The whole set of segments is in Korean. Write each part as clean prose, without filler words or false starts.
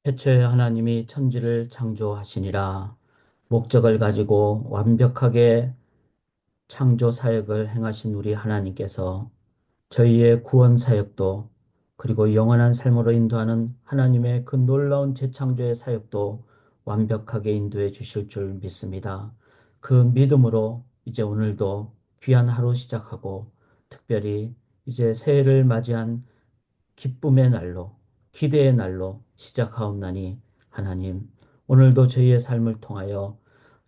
태초에 하나님이 천지를 창조하시니라. 목적을 가지고 완벽하게 창조 사역을 행하신 우리 하나님께서 저희의 구원 사역도 그리고 영원한 삶으로 인도하는 하나님의 그 놀라운 재창조의 사역도 완벽하게 인도해 주실 줄 믿습니다. 그 믿음으로 이제 오늘도 귀한 하루 시작하고 특별히 이제 새해를 맞이한 기쁨의 날로, 기대의 날로 시작하옵나니 하나님, 오늘도 저희의 삶을 통하여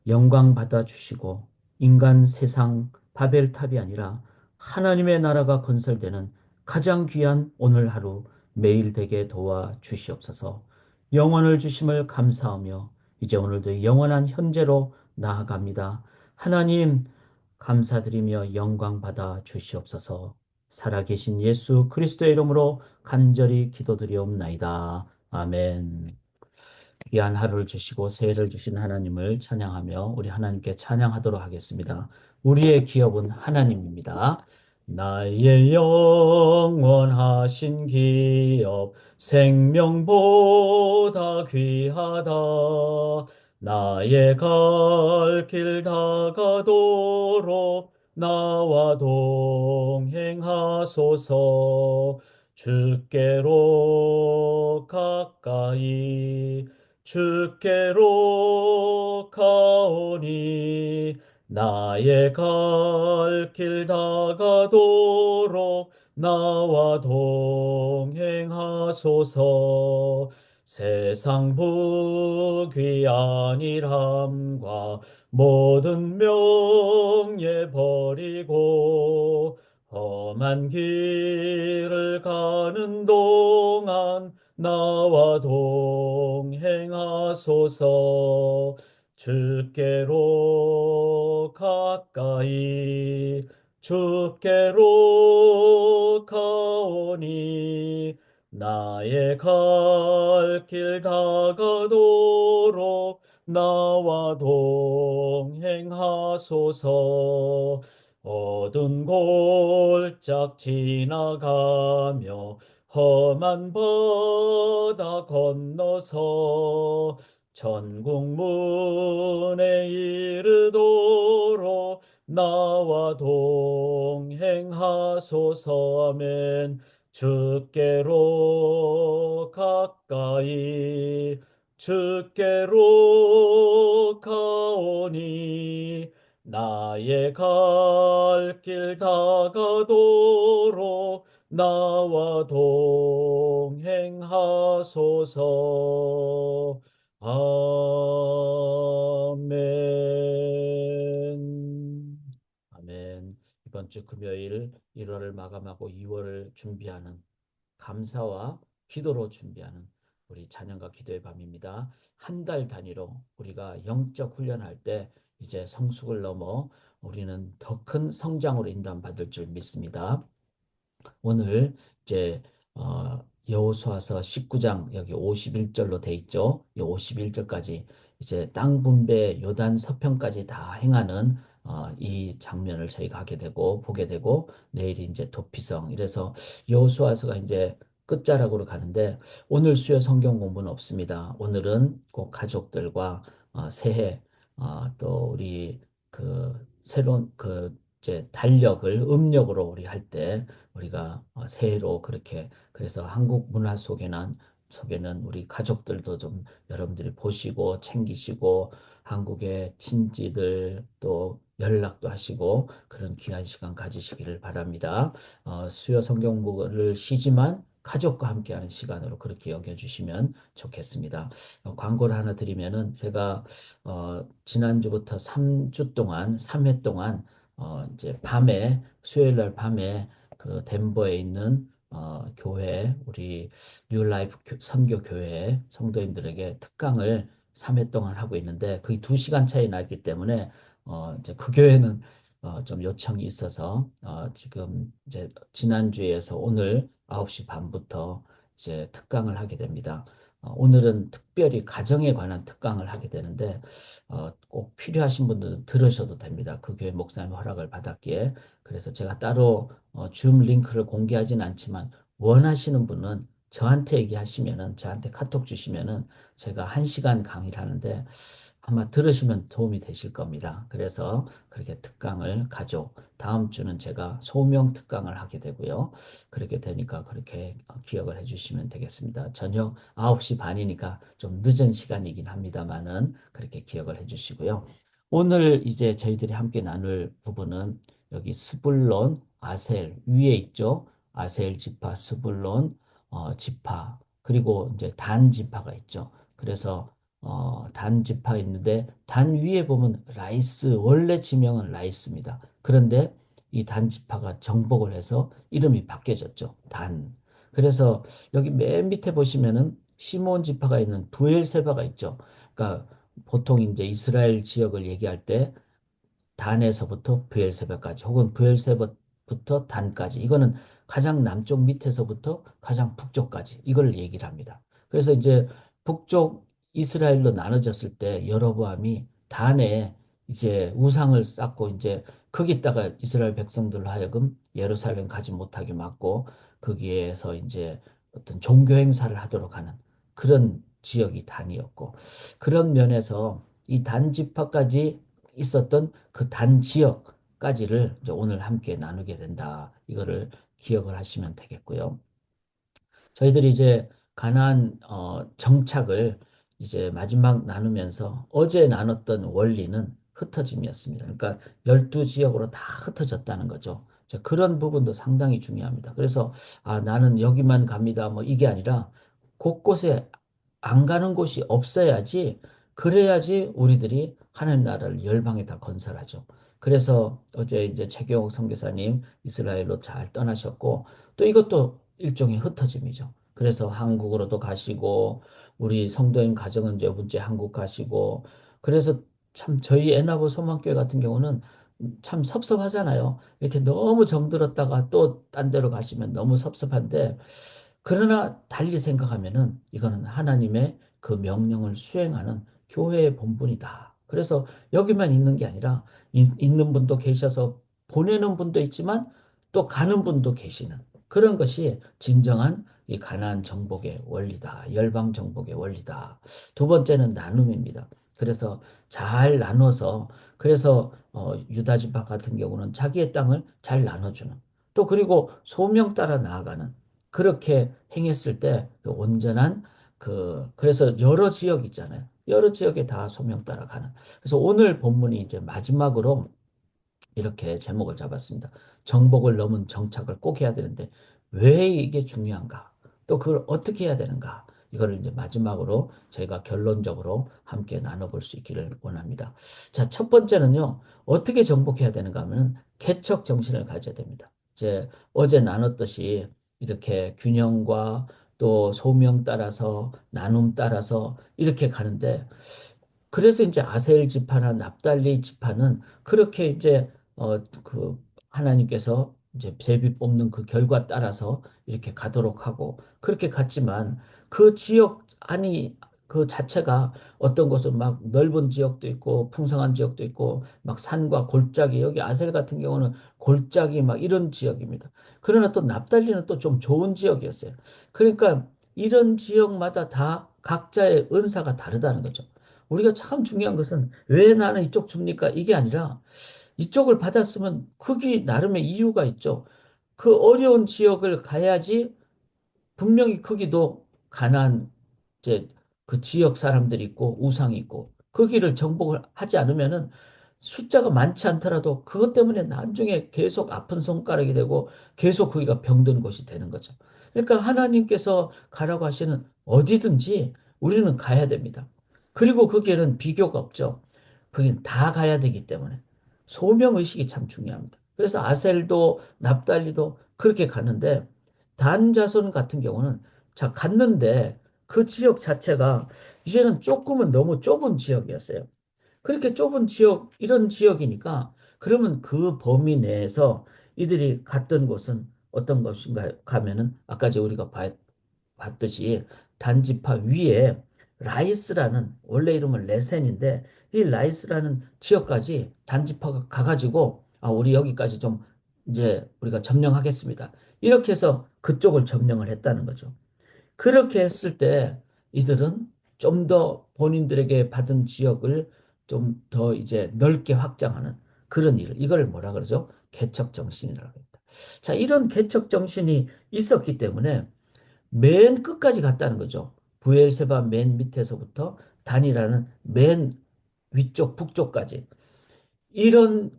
영광 받아 주시고 인간 세상 바벨탑이 아니라 하나님의 나라가 건설되는 가장 귀한 오늘 하루 매일 되게 도와 주시옵소서. 영원을 주심을 감사하며 이제 오늘도 영원한 현재로 나아갑니다. 하나님 감사드리며 영광 받아 주시옵소서. 살아계신 예수 그리스도의 이름으로 간절히 기도드리옵나이다. 아멘. 귀한 하루를 주시고 새해를 주신 하나님을 찬양하며 우리 하나님께 찬양하도록 하겠습니다. 우리의 기업은 하나님입니다. 나의 영원하신 기업 생명보다 귀하다. 나의 갈 길 다가도록 나와 동행하소서. 주께로 가까이 주께로 가오니 나의 갈 길 다가도록 나와 동행하소서. 세상 부귀한 일함과 모든 명예 버리고 험한 길을 가는 동안 나와 동행하소서. 주께로 가까이 주께로 가오니 나의 갈 길 다가도록 나와 동행하소서. 어두운 골짝 지나가며 험한 바다 건너서 천국 문에 이르도록 나와 동행하소서. 아멘. 주께로 가까이 주께로 가오니 나의 갈 길 다가도록 나와 동행하소서. 아멘. 아멘. 이번 주 금요일 1월을 마감하고 2월을 준비하는 감사와 기도로 준비하는 우리 찬양과 기도의 밤입니다. 한 달 단위로 우리가 영적 훈련할 때 이제 성숙을 넘어 우리는 더 큰 성장으로 인도받을 줄 믿습니다. 오늘 이제 여호수아서 19장 여기 51절로 돼 있죠. 이 51절까지 이제 땅 분배 요단 서편까지 다 행하는 이 장면을 저희가 하게 되고 보게 되고 내일이 이제 도피성 이래서 여호수아서가 이제 끝자락으로 가는데 오늘 수요 성경 공부는 없습니다. 오늘은 꼭 가족들과 새해 또 우리 그 새로운 그 이제 달력을 음력으로 우리 할때 우리가 새해로 그렇게 그래서 한국 문화 속에는 우리 가족들도 좀 여러분들이 보시고 챙기시고 한국의 친지들 또 연락도 하시고 그런 귀한 시간 가지시기를 바랍니다. 수요 성경국을 쉬지만 가족과 함께하는 시간으로 그렇게 여겨주시면 좋겠습니다. 광고를 하나 드리면은 제가 지난주부터 3주 동안 3회 동안 이제 밤에 수요일 날 밤에 그 덴버에 있는 교회 우리 뉴라이프 선교 교회 성도님들에게 특강을 3회 동안 하고 있는데 그게 2시간 차이 나기 때문에 이제 그 교회는 좀 요청이 있어서 지금 이제 지난주에서 오늘 9시 반부터 이제 특강을 하게 됩니다. 오늘은 특별히 가정에 관한 특강을 하게 되는데 꼭 필요하신 분들은 들으셔도 됩니다. 그 교회 목사님 허락을 받았기에 그래서 제가 따로 줌 링크를 공개하진 않지만 원하시는 분은 저한테 얘기하시면은, 저한테 카톡 주시면은 제가 1시간 강의를 하는데 아마 들으시면 도움이 되실 겁니다. 그래서 그렇게 특강을 가죠. 다음 주는 제가 소명 특강을 하게 되고요. 그렇게 되니까 그렇게 기억을 해주시면 되겠습니다. 저녁 9시 반이니까 좀 늦은 시간이긴 합니다만은 그렇게 기억을 해주시고요. 오늘 이제 저희들이 함께 나눌 부분은 여기 스불론, 아셀 위에 있죠. 아셀 지파, 스불론 지파, 그리고 이제 단 지파가 있죠. 그래서 단 지파 있는데 단 위에 보면 라이스, 원래 지명은 라이스입니다. 그런데 이 단 지파가 정복을 해서 이름이 바뀌어졌죠. 단. 그래서 여기 맨 밑에 보시면은 시몬 지파가 있는 브엘세바가 있죠. 그러니까 보통 이제 이스라엘 지역을 얘기할 때 단에서부터 브엘세바까지 혹은 브엘세바부터 단까지, 이거는 가장 남쪽 밑에서부터 가장 북쪽까지 이걸 얘기를 합니다. 그래서 이제 북쪽 이스라엘로 나눠졌을 때 여로보암이 단에 이제 우상을 쌓고 이제 거기다가 이스라엘 백성들로 하여금 예루살렘 가지 못하게 막고 거기에서 이제 어떤 종교 행사를 하도록 하는 그런 지역이 단이었고, 그런 면에서 이 단 지파까지 있었던 그 단 지역까지를 이제 오늘 함께 나누게 된다. 이거를 기억을 하시면 되겠고요. 저희들이 이제 가나안 정착을 이제 마지막 나누면서 어제 나눴던 원리는 흩어짐이었습니다. 그러니까 12지역으로 다 흩어졌다는 거죠. 자, 그런 부분도 상당히 중요합니다. 그래서 나는 여기만 갑니다. 뭐 이게 아니라 곳곳에 안 가는 곳이 없어야지, 그래야지 우리들이 하나님 나라를 열방에 다 건설하죠. 그래서 어제 이제 최경옥 선교사님 이스라엘로 잘 떠나셨고, 또 이것도 일종의 흩어짐이죠. 그래서 한국으로도 가시고 우리 성도님 가정은 이제 문제 한국 가시고, 그래서 참 저희 애나보 소망교회 같은 경우는 참 섭섭하잖아요. 이렇게 너무 정들었다가 또 딴 데로 가시면 너무 섭섭한데, 그러나 달리 생각하면은 이거는 하나님의 그 명령을 수행하는 교회의 본분이다. 그래서 여기만 있는 게 아니라 있는 분도 계셔서 보내는 분도 있지만 또 가는 분도 계시는 그런 것이 진정한 이 가나안 정복의 원리다. 열방 정복의 원리다. 두 번째는 나눔입니다. 그래서 잘 나눠서, 그래서 유다 지파 같은 경우는 자기의 땅을 잘 나눠주는, 또 그리고 소명 따라 나아가는, 그렇게 행했을 때 그 온전한 그래서 여러 지역 있잖아요. 여러 지역에 다 소명 따라가는. 그래서 오늘 본문이 이제 마지막으로 이렇게 제목을 잡았습니다. 정복을 넘은 정착을 꼭 해야 되는데 왜 이게 중요한가? 또 그걸 어떻게 해야 되는가? 이거를 이제 마지막으로 저희가 결론적으로 함께 나눠볼 수 있기를 원합니다. 자, 첫 번째는요. 어떻게 정복해야 되는가 하면 개척 정신을 가져야 됩니다. 이제 어제 나눴듯이 이렇게 균형과 또 소명 따라서 나눔 따라서 이렇게 가는데, 그래서 이제 아셀 지파나 납달리 지파는 그렇게 이제 그 하나님께서 이제 제비 뽑는 그 결과 따라서 이렇게 가도록 하고 그렇게 갔지만, 그 지역 아니 그 자체가 어떤 곳은 막 넓은 지역도 있고 풍성한 지역도 있고 막 산과 골짜기, 여기 아셀 같은 경우는 골짜기 막 이런 지역입니다. 그러나 또 납달리는 또 좀 좋은 지역이었어요. 그러니까 이런 지역마다 다 각자의 은사가 다르다는 거죠. 우리가 참 중요한 것은 왜 나는 이쪽 줍니까? 이게 아니라 이쪽을 받았으면 거기 나름의 이유가 있죠. 그 어려운 지역을 가야지 분명히 거기도 가난 이제 그 지역 사람들이 있고 우상이 있고 거기를 정복을 하지 않으면은 숫자가 많지 않더라도 그것 때문에 나중에 계속 아픈 손가락이 되고 계속 거기가 병든 곳이 되는 거죠. 그러니까 하나님께서 가라고 하시는 어디든지 우리는 가야 됩니다. 그리고 거기에는 비교가 없죠. 거긴 다 가야 되기 때문에 소명 의식이 참 중요합니다. 그래서 아셀도 납달리도 그렇게 가는데, 단 자손 같은 경우는 자 갔는데 그 지역 자체가 이제는 조금은 너무 좁은 지역이었어요. 그렇게 좁은 지역, 이런 지역이니까 그러면 그 범위 내에서 이들이 갔던 곳은 어떤 것인가 가면은 아까 이제 우리가 봤듯이 단지파 위에 라이스라는, 원래 이름은 레센인데 이 라이스라는 지역까지 단지파가 가가지고 우리 여기까지 좀 이제 우리가 점령하겠습니다. 이렇게 해서 그쪽을 점령을 했다는 거죠. 그렇게 했을 때 이들은 좀 더 본인들에게 받은 지역을 좀 더 이제 넓게 확장하는 그런 일을, 이걸 뭐라 그러죠? 개척 정신이라고 합니다. 자, 이런 개척 정신이 있었기 때문에 맨 끝까지 갔다는 거죠. 부엘세바 맨 밑에서부터 단이라는 맨 위쪽 북쪽까지. 이런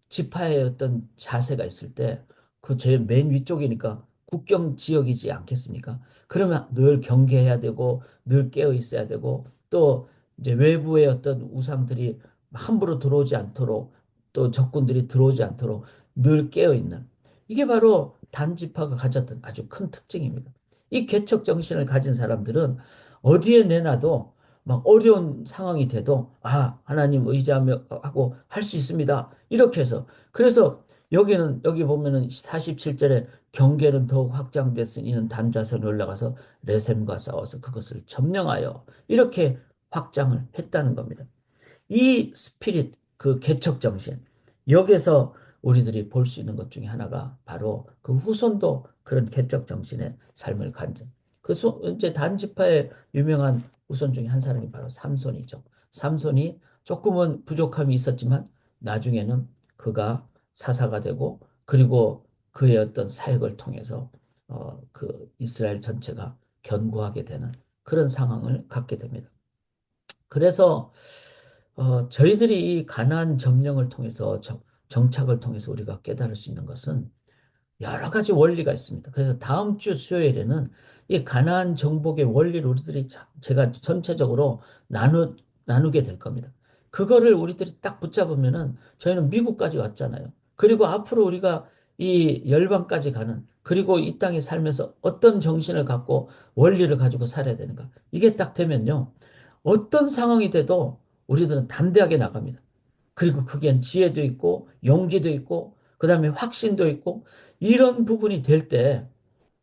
지파의 어떤 자세가 있을 때 그 제일 맨 위쪽이니까 국경 지역이지 않겠습니까? 그러면 늘 경계해야 되고 늘 깨어 있어야 되고 또 이제 외부의 어떤 우상들이 함부로 들어오지 않도록 또 적군들이 들어오지 않도록 늘 깨어 있는, 이게 바로 단 지파가 가졌던 아주 큰 특징입니다. 이 개척 정신을 가진 사람들은 어디에 내놔도 막 어려운 상황이 돼도 하나님 의지하며 하고 할 수 있습니다. 이렇게 해서 그래서 여기 보면은 47절에 경계는 더욱 확장됐으니 이는 단자선에 올라가서 레셈과 싸워서 그것을 점령하여 이렇게 확장을 했다는 겁니다. 이 스피릿, 그 개척 정신, 여기서 우리들이 볼 수 있는 것 중에 하나가 바로 그 후손도 그런 개척 정신의 삶을 간증. 이제 단지파의 유명한 후손 중에 한 사람이 바로 삼손이죠. 삼손이 조금은 부족함이 있었지만 나중에는 그가 사사가 되고 그리고 그의 어떤 사역을 통해서 그 이스라엘 전체가 견고하게 되는 그런 상황을 갖게 됩니다. 그래서 저희들이 이 가나안 점령을 통해서 정착을 통해서 우리가 깨달을 수 있는 것은 여러 가지 원리가 있습니다. 그래서 다음 주 수요일에는 이 가나안 정복의 원리를 우리들이 제가 전체적으로 나누게 될 겁니다. 그거를 우리들이 딱 붙잡으면은 저희는 미국까지 왔잖아요. 그리고 앞으로 우리가 이 열방까지 가는, 그리고 이 땅에 살면서 어떤 정신을 갖고 원리를 가지고 살아야 되는가. 이게 딱 되면요. 어떤 상황이 돼도 우리들은 담대하게 나갑니다. 그리고 그게 지혜도 있고 용기도 있고 그다음에 확신도 있고 이런 부분이 될 때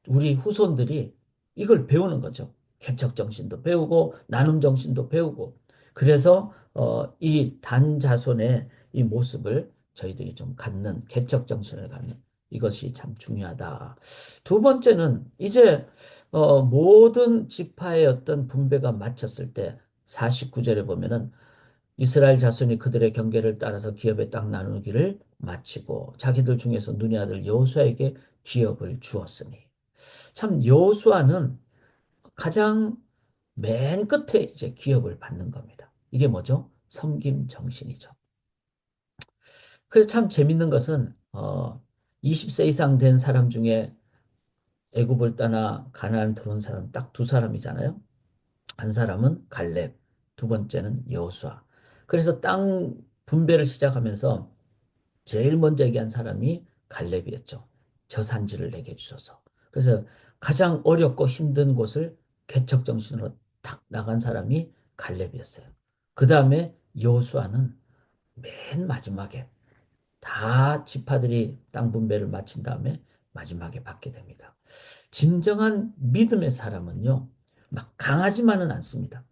우리 후손들이 이걸 배우는 거죠. 개척 정신도 배우고 나눔 정신도 배우고 그래서 이 단자손의 이 모습을 저희들이 좀 갖는, 개척 정신을 갖는, 이것이 참 중요하다. 두 번째는 이제 모든 지파의 어떤 분배가 마쳤을 때 49절에 보면은 이스라엘 자손이 그들의 경계를 따라서 기업의 땅 나누기를 마치고 자기들 중에서 눈의 아들 여호수아에게 기업을 주었으니, 참 여호수아는 가장 맨 끝에 이제 기업을 받는 겁니다. 이게 뭐죠? 섬김 정신이죠. 그래서 참 재밌는 것은 20세 이상 된 사람 중에 애굽을 떠나 가나안 들어온 사람 딱 두 사람이잖아요. 한 사람은 갈렙, 두 번째는 여호수아. 그래서 땅 분배를 시작하면서 제일 먼저 얘기한 사람이 갈렙이었죠. 저 산지를 내게 주소서. 그래서 가장 어렵고 힘든 곳을 개척 정신으로 탁 나간 사람이 갈렙이었어요. 그 다음에 여호수아는 맨 마지막에 다 지파들이 땅 분배를 마친 다음에 마지막에 받게 됩니다. 진정한 믿음의 사람은요, 막 강하지만은 않습니다.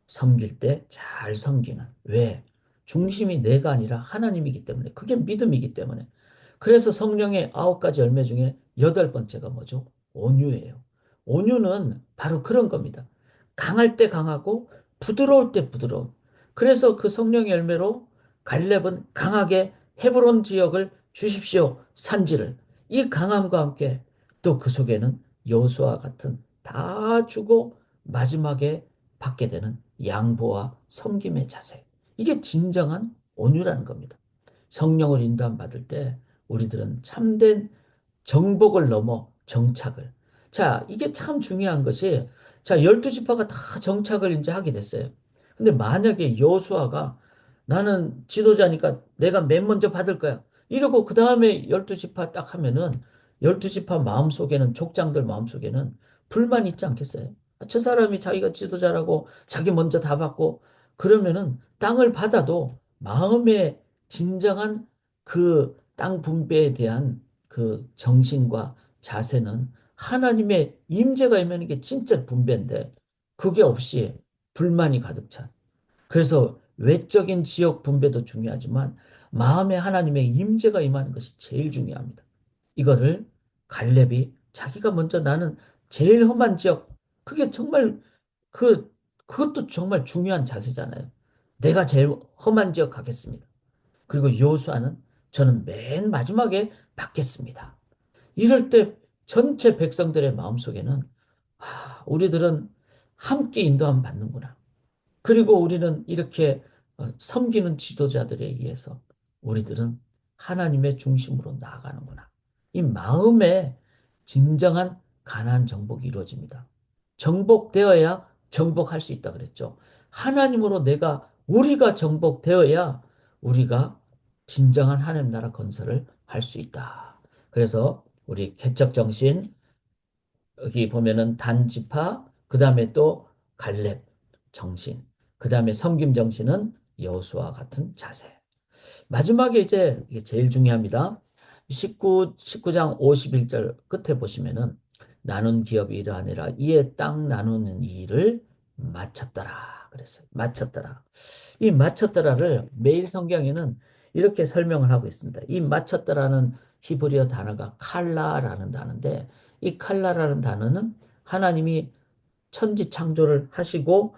섬길 때 잘 섬기는. 왜? 중심이 내가 아니라 하나님이기 때문에. 그게 믿음이기 때문에. 그래서 성령의 9가지 열매 중에 8번째가 뭐죠? 온유예요. 온유는 바로 그런 겁니다. 강할 때 강하고 부드러울 때 부드러운. 그래서 그 성령의 열매로 갈렙은 강하게 헤브론 지역을 주십시오. 산지를. 이 강함과 함께 또 그 속에는 여호수아 같은 다 주고 마지막에 받게 되는 양보와 섬김의 자세. 이게 진정한 온유라는 겁니다. 성령을 인도함 받을 때 우리들은 참된 정복을 넘어 정착을. 자, 이게 참 중요한 것이, 자, 12지파가 다 정착을 이제 하게 됐어요. 근데 만약에 여호수아가 나는 지도자니까 내가 맨 먼저 받을 거야. 이러고 그 다음에 12지파 딱 하면은 12지파 마음속에는, 족장들 마음속에는 불만이 있지 않겠어요? 저 사람이 자기가 지도자라고 자기 먼저 다 받고 그러면은 땅을 받아도 마음의 진정한 그 땅 분배에 대한 그 정신과 자세는 하나님의 임재가 임하는 게 진짜 분배인데 그게 없이 불만이 가득 찬. 그래서 외적인 지역 분배도 중요하지만 마음에 하나님의 임재가 임하는 것이 제일 중요합니다. 이거를 갈렙이 자기가 먼저 나는 제일 험한 지역 그게 정말 그 그것도 정말 중요한 자세잖아요. 내가 제일 험한 지역 가겠습니다. 그리고 여호수아는 저는 맨 마지막에 받겠습니다. 이럴 때 전체 백성들의 마음속에는 우리들은 함께 인도함 받는구나. 그리고 우리는 이렇게 섬기는 지도자들에 의해서 우리들은 하나님의 중심으로 나아가는구나. 이 마음에 진정한 가나안 정복이 이루어집니다. 정복되어야 정복할 수 있다 그랬죠. 하나님으로 우리가 정복되어야 우리가 진정한 하나님 나라 건설을 할 수 있다. 그래서 우리 개척 정신 여기 보면은 단지파, 그 다음에 또 갈렙 정신, 그 다음에 섬김 정신은 여호수아 같은 자세. 마지막에 이제 이게 제일 중요합니다. 19장 51절 끝에 보시면은 나눈 기업이 이러하니라 이에 땅 나누는 일을 마쳤더라 그랬어요. 마쳤더라. 이 마쳤더라를 매일 성경에는 이렇게 설명을 하고 있습니다. 이 마쳤더라는 히브리어 단어가 칼라라는 단어인데 이 칼라라는 단어는 하나님이 천지 창조를 하시고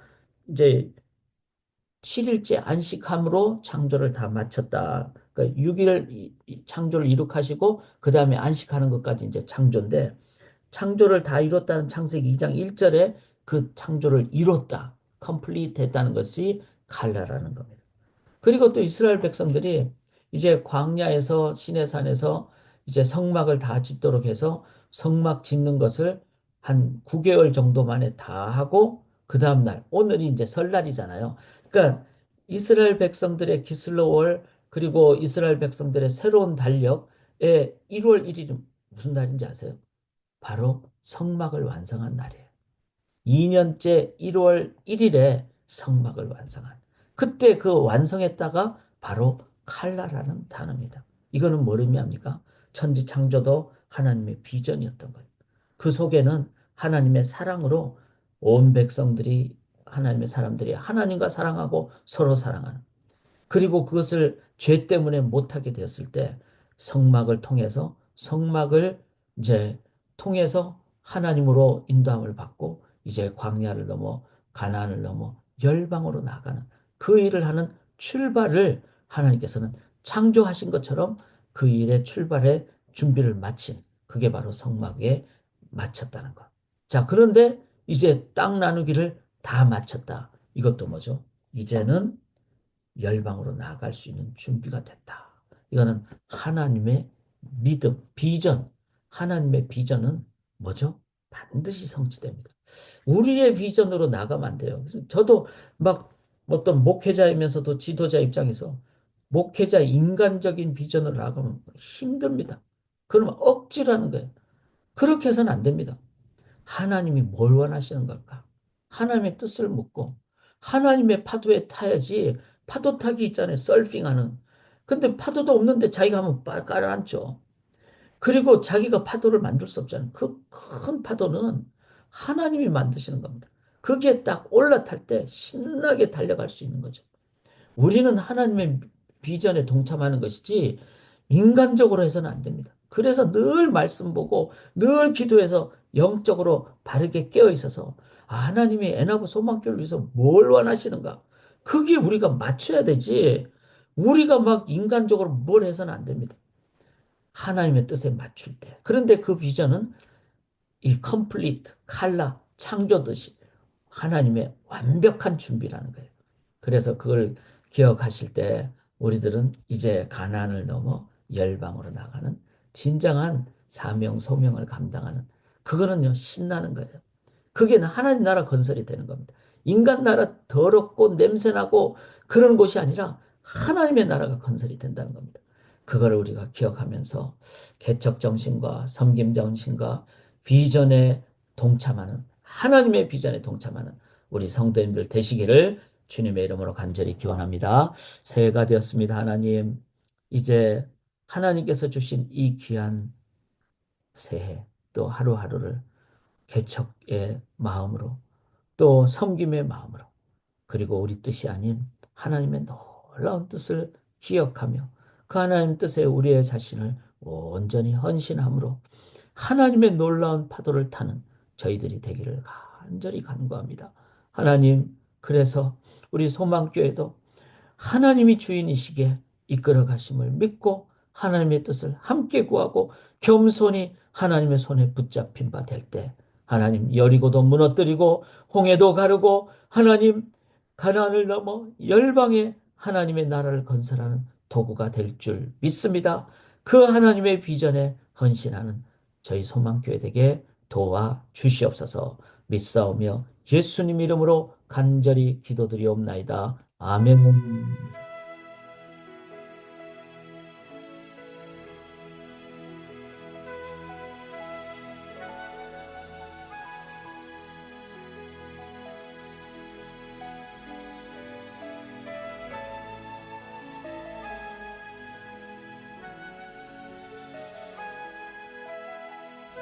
이제 7일째 안식함으로 창조를 다 마쳤다. 그러니까 6일 창조를 이룩하시고 그 다음에 안식하는 것까지 이제 창조인데 창조를 다 이뤘다는 창세기 2장 1절에 그 창조를 이뤘다. 컴플리트 했다는 것이 칼라라는 겁니다. 그리고 또 이스라엘 백성들이 이제 광야에서 시내산에서 이제 성막을 다 짓도록 해서 성막 짓는 것을 한 9개월 정도 만에 다 하고 그 다음날 오늘이 이제 설날이잖아요. 그러니까 이스라엘 백성들의 기슬로월 그리고 이스라엘 백성들의 새로운 달력의 1월 1일은 무슨 날인지 아세요? 바로 성막을 완성한 날이에요. 2년째 1월 1일에 성막을 완성한. 그때 그 완성했다가 바로 칼라라는 단어입니다. 이거는 뭘 의미합니까? 천지 창조도 하나님의 비전이었던 거예요. 그 속에는 하나님의 사랑으로 온 백성들이 하나님의 사람들이 하나님과 사랑하고 서로 사랑하는 그리고 그것을 죄 때문에 못하게 되었을 때 성막을 이제 통해서 하나님으로 인도함을 받고 이제 광야를 넘어 가나안을 넘어 열방으로 나가는 그 일을 하는 출발을 하나님께서는 창조하신 것처럼 그 일의 출발에 준비를 마친 그게 바로 성막에 마쳤다는 것. 자, 그런데 이제 땅 나누기를 다 마쳤다. 이것도 뭐죠? 이제는 열방으로 나아갈 수 있는 준비가 됐다. 이거는 하나님의 믿음, 비전. 하나님의 비전은 뭐죠? 반드시 성취됩니다. 우리의 비전으로 나가면 안 돼요. 그래서 저도 막 어떤 목회자이면서도 지도자 입장에서 목회자 인간적인 비전으로 나가면 힘듭니다. 그러면 억지로 하는 거예요. 그렇게 해서는 안 됩니다. 하나님이 뭘 원하시는 걸까? 하나님의 뜻을 묻고 하나님의 파도에 타야지 파도 타기 있잖아요. 서핑하는. 근데 파도도 없는데 자기가 한번 깔아앉죠. 그리고 자기가 파도를 만들 수 없잖아요. 그 큰 파도는 하나님이 만드시는 겁니다. 그게 딱 올라탈 때 신나게 달려갈 수 있는 거죠. 우리는 하나님의 비전에 동참하는 것이지 인간적으로 해서는 안 됩니다. 그래서 늘 말씀 보고 늘 기도해서 영적으로 바르게 깨어 있어서 하나님이 애나브 소망교를 위해서 뭘 원하시는가? 그게 우리가 맞춰야 되지. 우리가 막 인간적으로 뭘 해서는 안 됩니다. 하나님의 뜻에 맞출 때. 그런데 그 비전은 이 컴플리트, 칼라, 창조듯이 하나님의 완벽한 준비라는 거예요. 그래서 그걸 기억하실 때 우리들은 이제 가나안을 넘어 열방으로 나가는 진정한 사명, 소명을 감당하는 그거는요, 신나는 거예요. 그게 하나님 나라 건설이 되는 겁니다. 인간 나라 더럽고 냄새나고 그런 곳이 아니라 하나님의 나라가 건설이 된다는 겁니다. 그거를 우리가 기억하면서 개척 정신과 섬김 정신과 비전에 동참하는 하나님의 비전에 동참하는 우리 성도님들 되시기를 주님의 이름으로 간절히 기원합니다. 새해가 되었습니다. 하나님 이제 하나님께서 주신 이 귀한 새해 또 하루하루를 개척의 마음으로 또 섬김의 마음으로 그리고 우리 뜻이 아닌 하나님의 놀라운 뜻을 기억하며 그 하나님 뜻에 우리의 자신을 온전히 헌신함으로 하나님의 놀라운 파도를 타는 저희들이 되기를 간절히 간구합니다. 하나님, 그래서 우리 소망교회도 하나님이 주인이시기에 이끌어 가심을 믿고 하나님의 뜻을 함께 구하고 겸손히 하나님의 손에 붙잡힌 바 될 때 하나님 여리고도 무너뜨리고 홍해도 가르고 하나님 가나안을 넘어 열방에 하나님의 나라를 건설하는 도구가 될 줄 믿습니다. 그 하나님의 비전에 헌신하는 저희 소망교회 되게 도와 주시옵소서. 믿사오며 예수님 이름으로 간절히 기도드리옵나이다. 아멘.